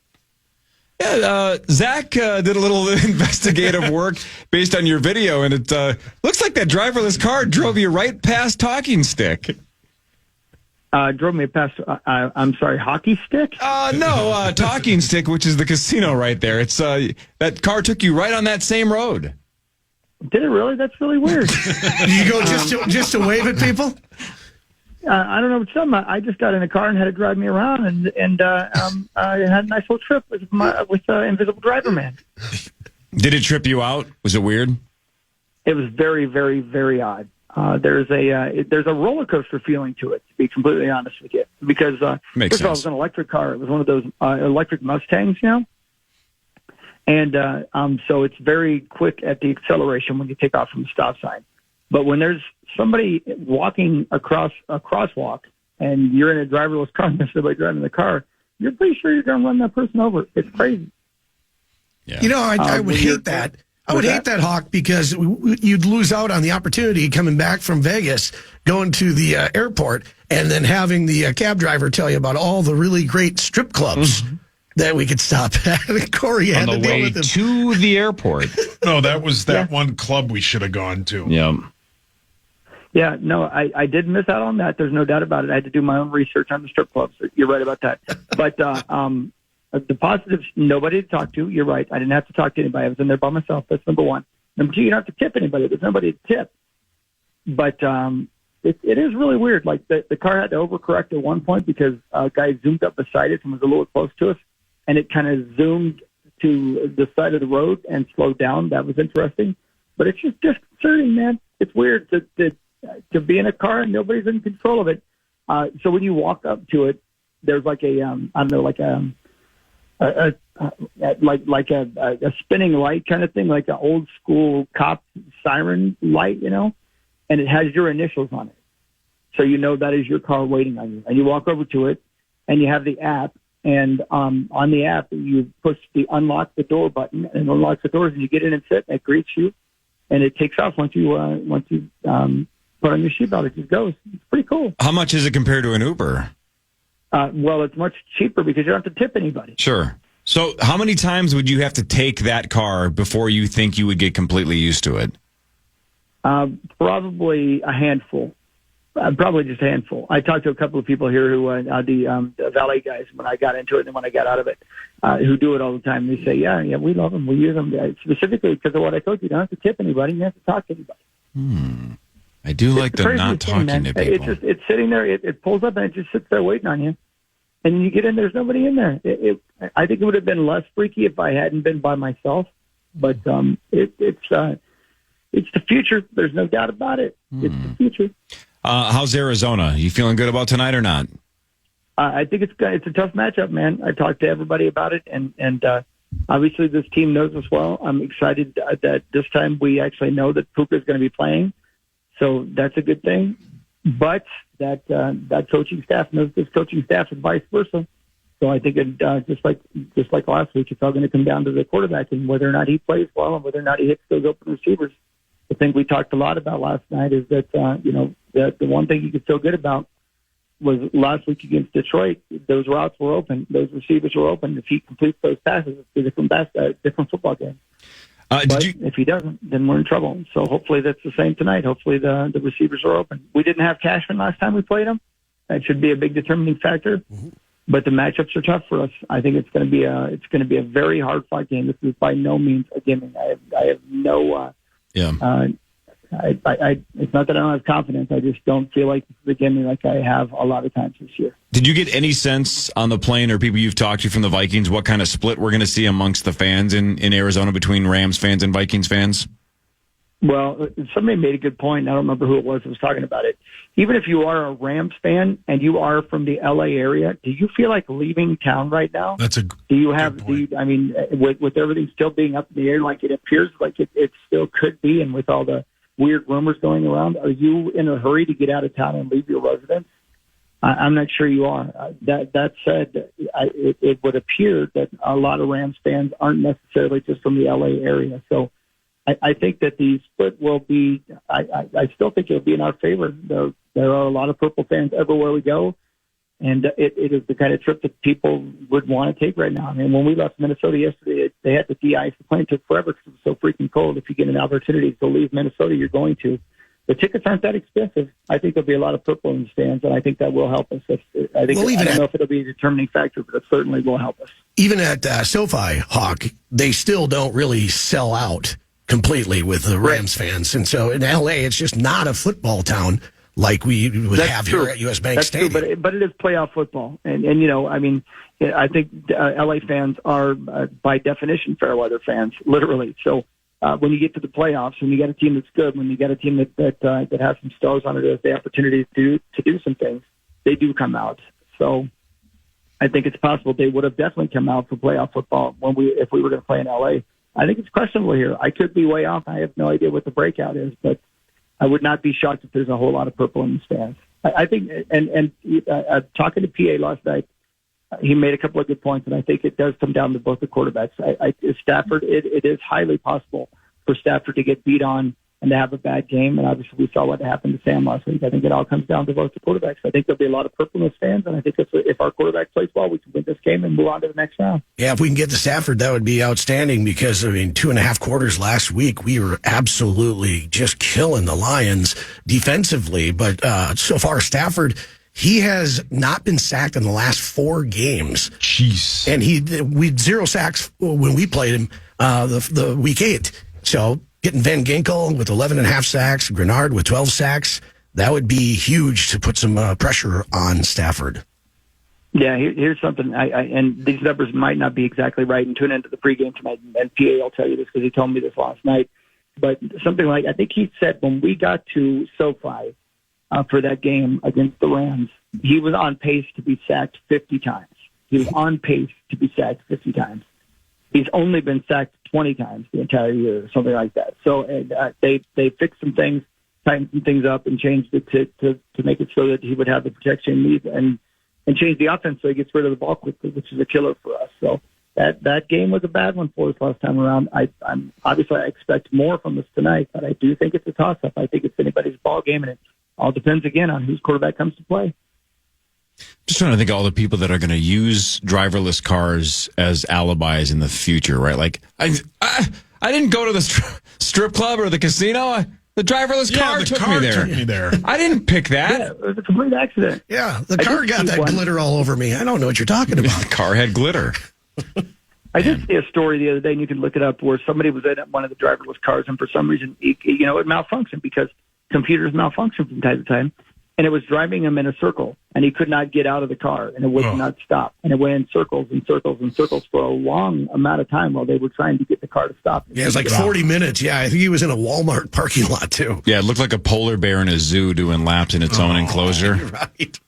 Yeah, Zach did a little investigative work based on your video, and it looks like that driverless car drove you right past Talking Stick. Drove me past, I'm sorry, Hockey Stick? No, Talking Stick, which is the casino right there. It's that car took you right on that same road. Did it really? That's really weird. Did you go just to wave at people? I don't know. I just got in a car and had it drive me around, and I had a nice little trip with Invisible Driver Man. Did it trip you out? Was it weird? It was very, very, very odd. There's a roller coaster feeling to it, to be completely honest with you. Because Makes first of all, it sense. was an electric car. It was one of those electric Mustangs, you know. And so it's very quick at the acceleration when you take off from the stop sign. But when there's somebody walking across a crosswalk and you're in a driverless car and there's somebody driving the car, you're pretty sure you're going to run that person over. It's crazy. Yeah. You know, I would hate that. I would hate that, Hawk, because you'd lose out on the opportunity coming back from Vegas, going to the airport, and then having the cab driver tell you about all the really great strip clubs that we could stop at. Cory had On to the deal way with him. to the airport. No, that was that one club we should have gone to. Yeah. Yeah, no, I did miss out on that. There's no doubt about it. I had to do my own research on the strip clubs. You're right about that. But the positives, nobody to talk to. You're right. I didn't have to talk to anybody. I was in there by myself. That's number one. Number two, you don't have to tip anybody. There's nobody to tip. But it is really weird. Like the car had to overcorrect at one point because a guy zoomed up beside it and was a little close to us, and it kind of zoomed to the side of the road and slowed down. That was interesting. But it's just disconcerting, man. It's weird to be in a car and nobody's in control of it. So when you walk up to it, there's like a spinning light kind of thing, like an old school cop siren light, and it has your initials on it. So you know that is your car waiting on you. And you walk over to it and you have the app, and on the app you push the unlock the door button and unlocks the doors, and you get in and sit, and it greets you, and it takes off once you put on your seatbelt. It just goes. It's pretty cool. How much is it compared to an Uber? Well, it's much cheaper because you don't have to tip anybody. Sure. So how many times would you have to take that car before you think you would get completely used to it? Probably a handful. Probably just a handful. I talked to a couple of people here who the valet guys when I got into it and when I got out of it, who do it all the time. They say, yeah, we love them. We use them specifically because of what I told you. You don't have to tip anybody. You have to talk to anybody. I do like them not talking to people. It's sitting there. It pulls up and it just sits there waiting on you. And you get in, there's nobody in there. I think it would have been less freaky if I hadn't been by myself. But it's the future. There's no doubt about it. It's the future. How's Arizona? You feeling good about tonight or not? I think it's a tough matchup, man. I talked to everybody about it, and obviously this team knows us well. I'm excited that this time we actually know that Puka is going to be playing, so that's a good thing. But that coaching staff knows this coaching staff and vice versa. So I think just like last week, it's all going to come down to the quarterback and whether or not he plays well and whether or not he hits those open receivers. The thing we talked a lot about last night is that the one thing you could feel good about was last week against Detroit. Those routes were open, those receivers were open. If he completes those passes, it's a different football game. If he doesn't, then we're in trouble. So hopefully that's the same tonight. Hopefully the receivers are open. We didn't have Cashman last time we played him. That should be a big determining factor. Mm-hmm. But the matchups are tough for us. I think it's going to be a very hard fought game. This is by no means a gimme. I have no. It's not that I don't have confidence. I just don't feel like this is a gimme like I have a lot of times this year. Did you get any sense on the plane or people you've talked to from the Vikings what kind of split we're going to see amongst the fans in Arizona between Rams fans and Vikings fans? Well, somebody made a good point. I don't remember who it was that was talking about it. Even if you are a Rams fan and you are from the LA area, do you feel like leaving town right now? That's a do you have? With everything still being up in the air, like it appears like it still could be, and with all the weird rumors going around, are you in a hurry to get out of town and leave your residence? I'm not sure you are. That said, it would appear that a lot of Rams fans aren't necessarily just from the LA area. So I think that the split will be, I still think it'll be in our favor. There are a lot of Purple fans everywhere we go, and it is the kind of trip that people would want to take right now. I mean, when we left Minnesota yesterday, they had to de-ice the plane. It took forever because it was so freaking cold. If you get an opportunity to leave Minnesota, you're going to. The tickets aren't that expensive. I think there'll be a lot of Purple in the stands, and I think that will help us. I don't know if it'll be a determining factor, but it certainly will help us. Even at SoFi, Hawk, they still don't really sell out completely with the Rams fans. And so in LA, it's just not a football town like we would have here at US Bank Stadium. True, but it is playoff football. And I think LA fans are, by definition, fair weather fans, literally. So when you get to the playoffs, when you got a team that's good, when you got a team that has some stars on it, has the opportunity to do some things, they do come out. So I think it's possible they would have definitely come out for playoff football if we were going to play in LA. I think it's questionable here. I could be way off. I have no idea what the breakout is, but I would not be shocked if there's a whole lot of Purple in the stands. I think, and talking to PA last night, he made a couple of good points, and I think it does come down to both the quarterbacks. Stafford, it is highly possible for Stafford to get beat on and to have a bad game, and obviously we saw what happened to Sam last week. I think it all comes down to both the quarterbacks. I think there'll be a lot of Purple in the stands, and I think if our quarterback plays well, we can win this game and move on to the next round. Yeah, if we can get to Stafford, that would be outstanding because, 2.5 quarters last week, we were absolutely just killing the Lions defensively. But so far, Stafford, he has not been sacked in the last 4 games. Jeez. And we had 0 sacks when we played him the week 8. So getting Van Ginkel with 11.5 sacks, Grenard with 12 sacks, that would be huge to put some pressure on Stafford. Yeah, here's something. And these numbers might not be exactly right. And tune into the pregame tonight, and PA will tell you this because he told me this last night. But something like, I think he said when we got to SoFi for that game against the Rams, he was on pace to be sacked 50 times. He was on pace to be sacked 50 times. He's only been sacked 20 times the entire year, or something like that. So they fixed some things, tightened some things up, and changed it to make it so that he would have the protection he needs, and change the offense so he gets rid of the ball quickly, which is a killer for us. So that game was a bad one for us last time around. I'm obviously I expect more from us tonight, but I do think it's a toss-up. I think it's anybody's ball game, and it all depends again on whose quarterback comes to play. Just trying to think of all the people that are going to use driverless cars as alibis in the future, right? Like, I didn't go to the strip club or the casino. The driverless car took me there. I didn't pick that. Yeah, it was a complete accident. Yeah, the car got that glitter all over me. I don't know what you're talking about. The car had glitter. I did see a story the other day, and you can look it up, where somebody was in one of the driverless cars, and for some reason, it malfunctioned because computers malfunction from time to time, and it was driving him in a circle, and he could not get out of the car, and it would not stop, and it went in circles and circles and circles for a long amount of time while they were trying to get the car to stop. Yeah, it was like 40 minutes. Yeah, I think he was in a Walmart parking lot, too. Yeah, it looked like a polar bear in a zoo doing laps in its own enclosure. Right.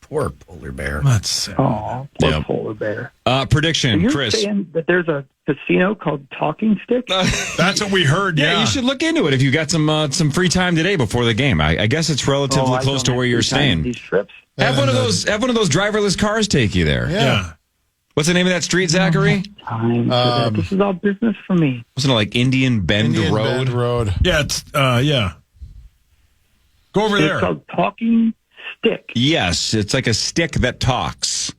Poor polar bear. That's sad. Oh, poor polar bear. Prediction, You're Chris. saying that there's a casino called Talking Stick? That's what we heard. Yeah, you should look into it if you got some free time today before the game. I guess it's relatively close to where you're staying. These trips. Have one of those driverless cars take you there. Yeah. What's the name of that street, Zachary? Time for that. This is all business for me. Wasn't it like Indian Bend Road? Bend Road. Yeah, it's yeah. Go over there. It's called Talking Stick. Yes, it's like a stick that talks.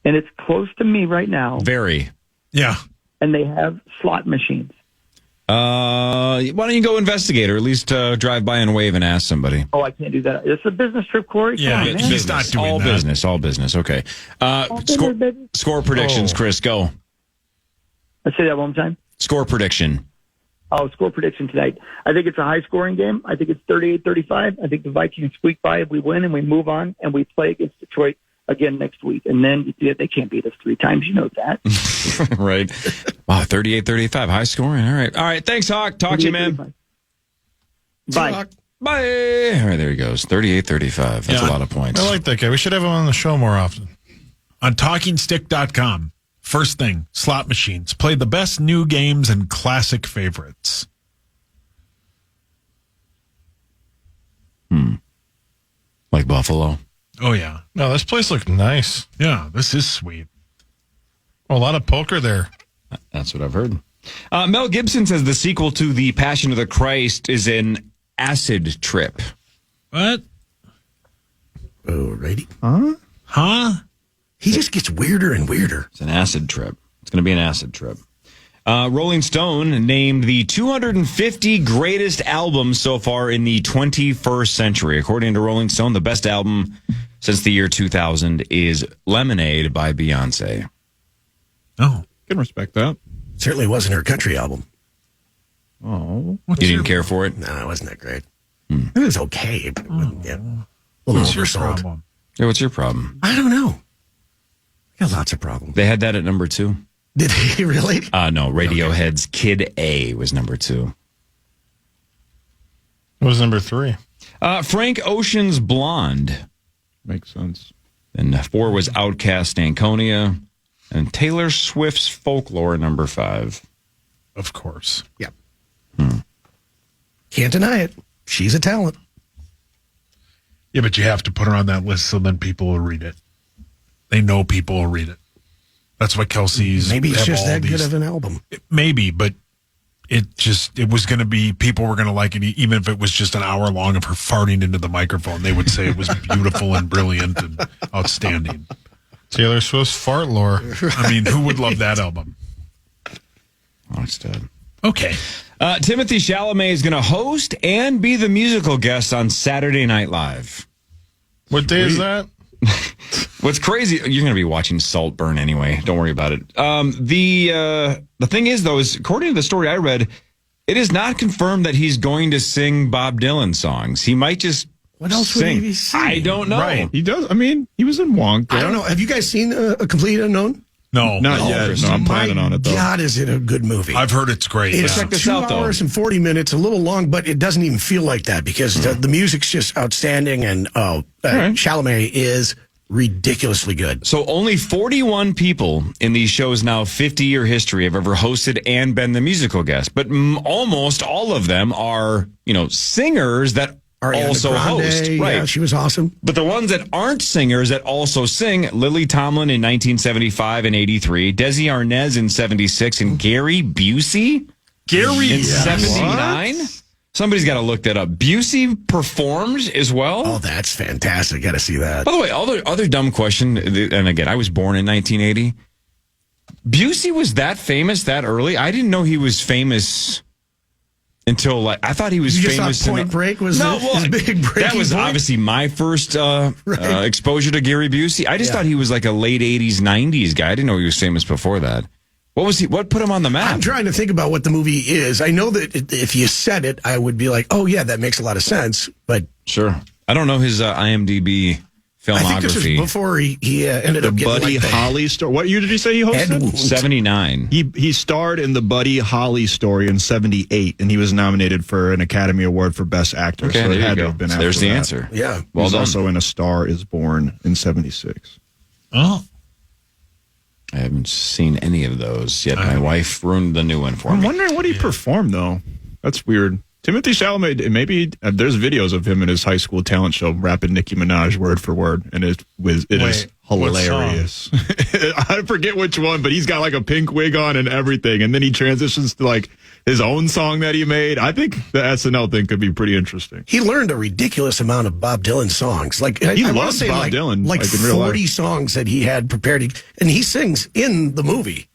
And it's close to me right now. Very. Yeah. And they have slot machines. Why don't you go investigate, or at least drive by and wave and ask somebody? Oh, I can't do that. It's a business trip, Cory. Yeah, Come on, man. he's not doing all that. All business. Okay. business, baby. Score predictions, Chris. Go. Let's say that one more time. Score prediction. Oh, score prediction tonight. I think it's a high-scoring game. I think it's 38-35. I think the Vikings squeak by if we win and we move on and we play against Detroit again next week. And then they can't beat us 3 times. You know that. Right. Wow, 38-35. High scoring. All right. Thanks, Hawk. Talk to you, man. Bye. Bye. All right, there he goes. 38-35. That's a lot of points. I like that guy. We should have him on the show more often. On TalkingStick.com. First thing, slot machines. Play the best new games and classic favorites. Like Buffalo. Oh, yeah. No, this place looked nice. Yeah, this is sweet. Oh, a lot of poker there. That's what I've heard. Mel Gibson says the sequel to The Passion of the Christ is an acid trip. What? Alrighty. Huh? He just gets weirder and weirder. It's an acid trip. It's going to be an acid trip. Rolling Stone named the 250 greatest albums so far in the 21st century. According to Rolling Stone, the best album since the year 2000 is Lemonade by Beyonce. Oh. Can respect that. Certainly wasn't her country album. Oh. You didn't care for it? No, it wasn't that great. It was okay. But yeah, a little What's your oversold. problem? Yeah, what's your problem? I don't know. I got lots of problems. They had that at number 2. Did he really? No, Radiohead's Kid A was number 2. What was number 3? Frank Ocean's Blonde. Makes sense. And 4 was Outkast Anconia. And Taylor Swift's Folklore, number 5. Of course. Yep. Can't deny it. She's a talent. Yeah, but you have to put her on that list so then people will read it. They know people will read it. That's why Kelsey's. Maybe it's have just all that these- good of an album. Maybe, but it was going to be, people were going to like it, even if it was just an hour long of her farting into the microphone. They would say it was beautiful and brilliant and outstanding. Taylor Swift's Fart Lore. I mean, who would love that album? Oh, it's dead. Okay. Timothy Chalamet is going to host and be the musical guest on Saturday Night Live. What day is that? What's crazy, you're going to be watching Saltburn anyway. Don't worry about it. The thing is, though, is according to the story I read, it is not confirmed that he's going to sing Bob Dylan songs. He might just What else would he be sing? singing? I don't know. Right. He does. I mean, he was in Wonka. I don't know. Have you guys seen A Complete Unknown? No. Not yet. No, I'm planning on it, though. God, is it a good movie? I've heard it's great. It's Check this 2 out, though. hours and 40 minutes, a little long, but it doesn't even feel like that because the music's just outstanding, and Chalamet is ridiculously good. So only 41 people in the show's now 50-year history have ever hosted and been the musical guest, but almost all of them are, singers that Ariana also Grande, host. yeah, Right. she was awesome. But the ones that aren't singers that also sing, Lily Tomlin in 1975 and 83, Desi Arnaz in 76, and Gary Busey in 79. Somebody's got to look that up. Busey performed as well. Oh, that's fantastic. Got to see that. By the way, other dumb question, and again, I was born in 1980. Busey was that famous that early? I didn't know he was famous until I thought he was You just famous. thought Point Break was his big breaking that was point? obviously my first exposure to Gary Busey. I just thought he was like a late 80s, 90s guy. I didn't know he was famous before that. What was he? What put him on the map? I'm trying to think about what the movie is. I know that if you said it, I would be like, oh, yeah, that makes a lot of sense. But Sure. I don't know his IMDb filmography. I think this was before he ended up getting Buddy Holly story. What year did you say he Ed hosted? Wood. 79. He starred in the Buddy Holly story in 78, and he was nominated for an Academy Award for Best Actor. Okay, so there it you had go. to have been So after there's the that. answer. Yeah. He Well was done. also in A Star Is Born in 76. Oh. I haven't seen any of those yet. My wife ruined the new one for I'm me. wondering what he performed, though. That's weird. Timothy Chalamet, maybe there's videos of him in his high school talent show rapping Nicki Minaj word for word, and it is Wait, what hilarious. I forget which one, but he's got like a pink wig on and everything, and then he transitions to like his own song that he made. I think the SNL thing could be pretty interesting. He learned a ridiculous amount of Bob Dylan songs. Like I wanna loves say Bob Dylan, like like in real 40 life. songs that he had prepared, and he sings in the movie.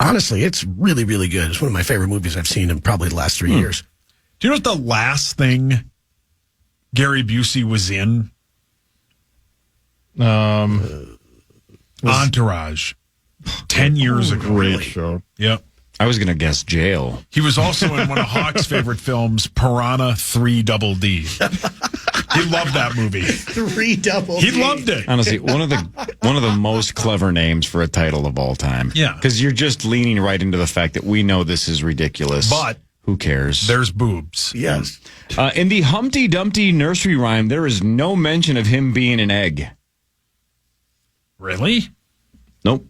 Honestly, it's really, really good. It's one of my favorite movies I've seen in probably the last 3 years. Do you know what the last thing Gary Busey was in? Entourage. 10 years ago. Great show. Yep. I was going to guess Jail. He was also in one of Hawk's favorite films, Piranha 3 Double D. He loved that movie. 3 double. He loved it. Honestly, one of the most clever names for a title of all time. Yeah. Because you're just leaning right into the fact that we know this is ridiculous. But who cares? there's boobs. Yes. In the Humpty Dumpty nursery rhyme, there is no mention of him being an egg. Really? Nope.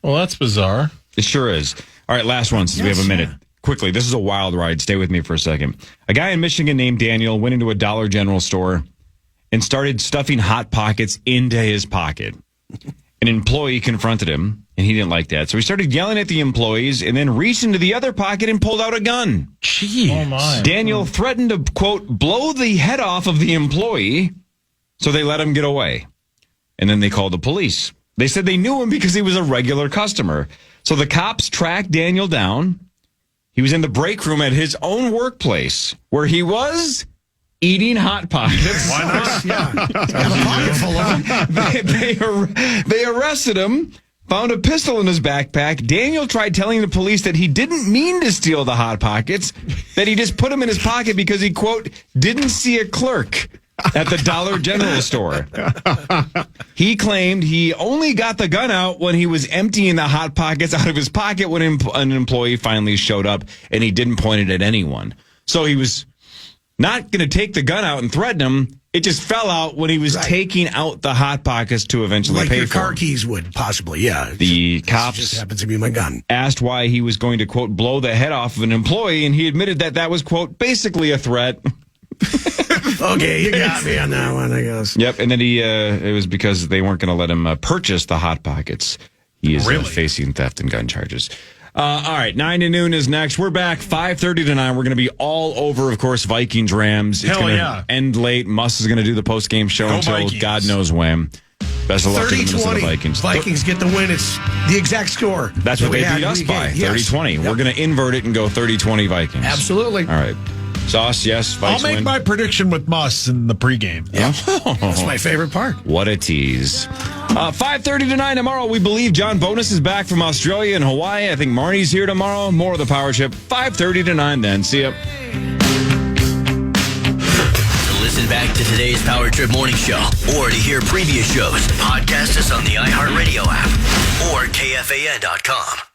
Well, that's bizarre. It sure is. All right, last one since we have a minute. Quickly, this is a wild ride. Stay with me for a second. A guy in Michigan named Daniel went into a Dollar General store and started stuffing Hot Pockets into his pocket. An employee confronted him, and he didn't like that. So he started yelling at the employees and then reached into the other pocket and pulled out a gun. Gee. Oh, my. Daniel threatened to, quote, blow the head off of the employee, so they let him get away. And then they called the police. They said they knew him because he was a regular customer. So the cops tracked Daniel down. He was in the break room at his own workplace where he was eating Hot Pockets. Why not? Yeah. Got a pocket full of them. They arrested him, found a pistol in his backpack. Daniel tried telling the police that he didn't mean to steal the Hot Pockets, that he just put them in his pocket because he, quote, didn't see a clerk at the Dollar General store. He claimed he only got the gun out when he was emptying the Hot Pockets out of his pocket when an employee finally showed up, and he didn't point it at anyone. So he was not going to take the gun out and threaten him. It just fell out when he was taking out the Hot Pockets to eventually Like pay your for car them. keys would possibly, yeah. The This cops just happens to be my gun. asked why he was going to, quote, blow the head off of an employee, and he admitted that was, quote, basically a threat. Okay, you got me on that one, I guess. Yep, and then it was because they weren't going to let him purchase the Hot Pockets. He is facing theft and gun charges. All right, 9 to noon is next. We're back 5:30 to 9. We're going to be all over, of course, Vikings, Rams. It's Hell going to yeah. end late. Muss is going to do the post-game show Go until Vikings. God knows when. Best of luck to the Minnesota 30-20. Vikings. Vikings get the win. It's the exact score. That's what that we they had beat us week by, 8. Yes. 30-20. Yep. We're going to invert it and go 30-20 Vikings. Absolutely. All right. Sauce, yes, Vikes I'll make win. my prediction with Muss in the pregame. Yeah. That's my favorite part. What a tease. 5:30 to 9 tomorrow. We believe John Bonus is back from Australia and Hawaii. I think Marnie's here tomorrow. More of the Power Trip. 5:30 to 9 then. See ya. listen back to today's Power Trip Morning Show or to hear previous shows, podcast us on the iHeartRadio app or KFAN.com.